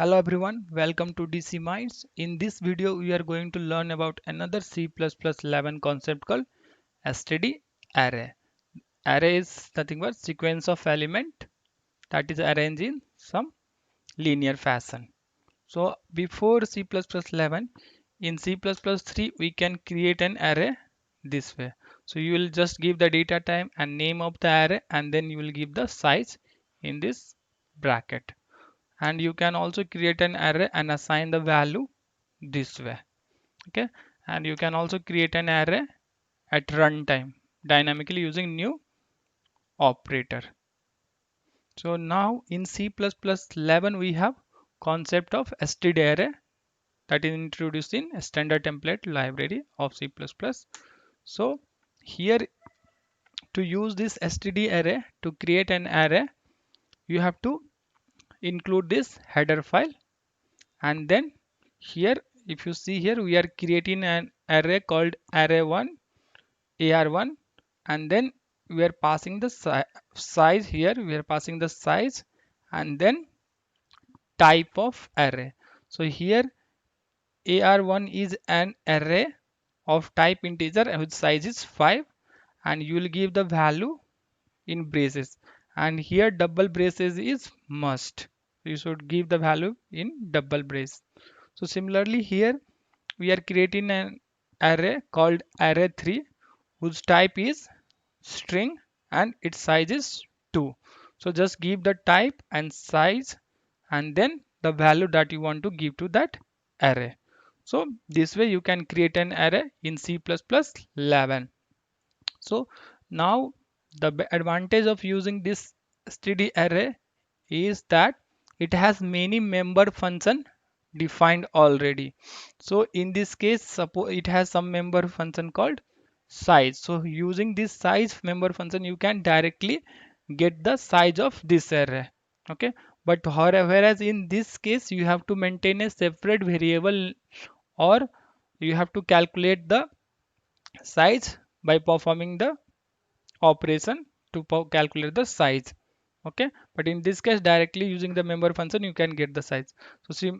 Hello everyone, welcome to DC Minds. In this video, we are going to learn about another C++ 11 concept called std array. Array is nothing but sequence of element that is arranged in some linear fashion. So before C++11, in C++3 we can create an array this way. So you will just give the data type and name of the array and then you will give the size in this bracket, and you can also create an array and assign the value this way. Okay, and you can also create an array at runtime dynamically using new operator. So now in C++11 we have concept of std array that is introduced in a standard template library of C++. So here, to use this std array to create an array, you have to include this header file, and then here, if you see here, we are creating an array called array1 ar1, and then we are passing the size. Here we are passing the size and then type of array. So here ar1 is an array of type integer whose size is 5, and you will give the value in braces, and here double braces is must. You should give the value in double brace. So similarly here we are creating an array called array3 whose type is string and its size is 2. So just give the type and size and then the value that you want to give to that array. So this way you can create an array in C++11. So now the advantage of using this std array is that it has many member function defined already. So in this case, suppose it has some member function called size. So using this size member function, you can directly get the size of this array. Okay, but whereas in this case, you have to maintain a separate variable, or you have to calculate the size by performing the operation to calculate the size. Okay, but in this case, directly using the member function, you can get the size. So see,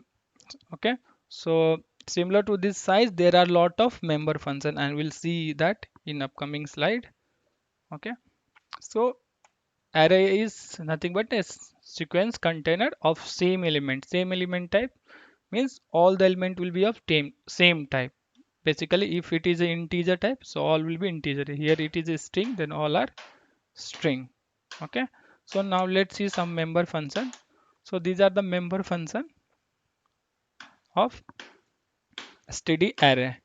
okay, so similar to this size, there are lot of member function, and we'll see that in upcoming slide. Okay, so array is nothing but a sequence container of same element type means all the element will be of same type. Basically, if it is an integer type, so all will be integer. Here it is a string, then all are string. Okay, so now let's see some member function. So these are the member function of std array.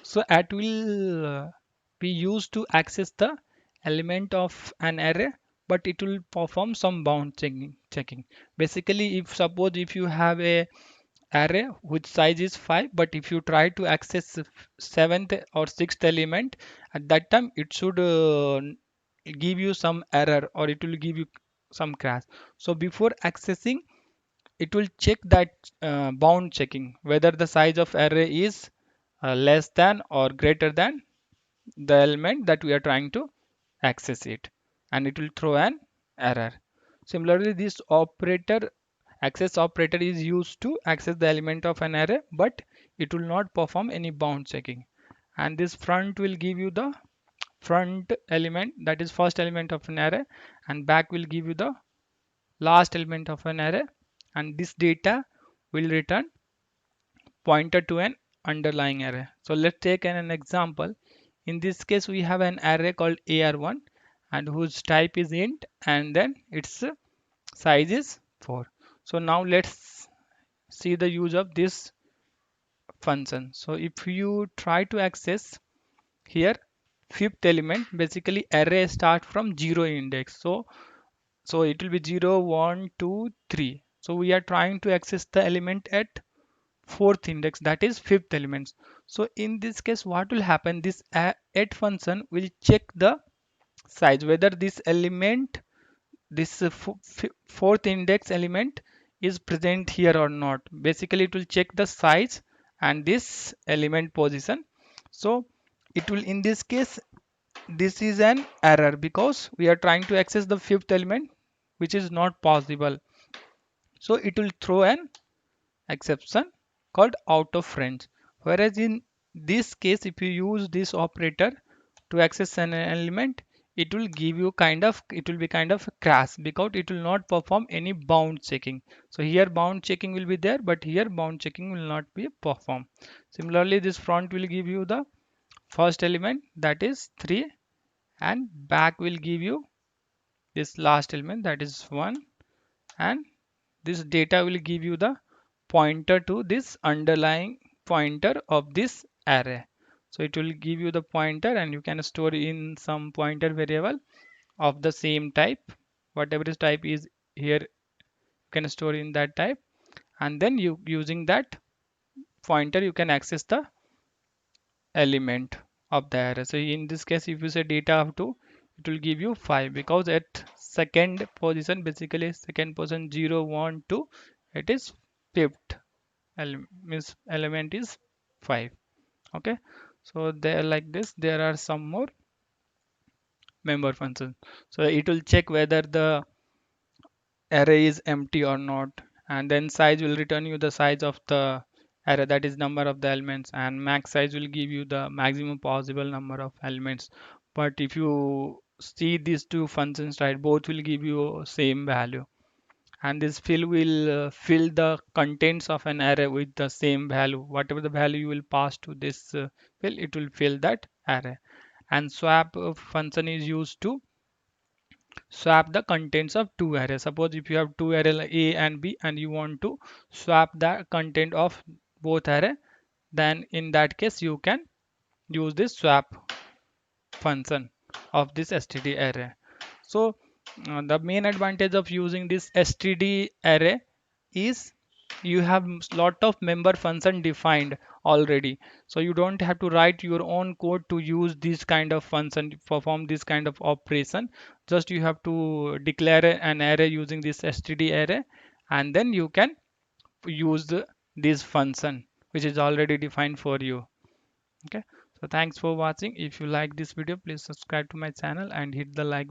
So at will be used to access the element of an array, but it will perform some bound checking. Basically, if suppose if you have a array which size is 5, but if you try to access seventh or sixth element, at that time it should give you some error, or it will give you some crash. So before accessing, it will check that bound checking whether the size of array is less than or greater than the element that we are trying to access it, and it will throw an error. Similarly, this operator, access operator, is used to access the element of an array, but it will not perform any bound checking. And this front will give you the front element, that is first element of an array, and back will give you the last element of an array, and this data will return pointer to an underlying array. So let's take an example. In this case, we have an array called ar1 and whose type is int, and then its size is 4. So now let's see the use of this function. So if you try to access here fifth element, basically array start from 0 index. So it will be 0, 1, 2, 3. So we are trying to access the element at fourth index, that is fifth element. So in this case, what will happen, this add function will check the size whether this element, this fourth index element is present here or not. Basically it will check the size and this element position. So it will, in this case, this is an error because we are trying to access the fifth element, which is not possible. So it will throw an exception called out of range. Whereas in this case, if you use this operator to access an element, it will give you it will be kind of a crash because it will not perform any bound checking. So here bound checking will be there, but here bound checking will not be performed. Similarly, this front will give you the first element, that is 3, and back will give you this last element, that is 1, and this data will give you the pointer to this underlying pointer of this array. So it will give you the pointer, and you can store in some pointer variable of the same type. Whatever this type is here, you can store in that type, and then you using that pointer you can access the element of the array. So in this case, if you say data of 2, it will give you 5 because at second position, basically second position 0, 1, 2, it is fifth means element is 5. Okay, so there like this there are some more member functions. So it will check whether the array is empty or not, and then size will return you the size of the array, that is number of the elements, and max size will give you the maximum possible number of elements. But if you see these two functions, right, both will give you same value, and this fill will fill the contents of an array with the same value. Whatever the value you will pass to this fill, it will fill that array. And swap function is used to swap the contents of two arrays. Suppose if you have two array like A and B and you want to swap the content of both array, then in that case you can use this swap function of this std array. So the main advantage of using this std array is you have lot of member function defined already, so you don't have to write your own code to use this kind of function, perform this kind of operation. Just you have to declare an array using this std array, and then you can use this function which is already defined for you. Okay, so thanks for watching. If you like this video, please subscribe to my channel and hit the like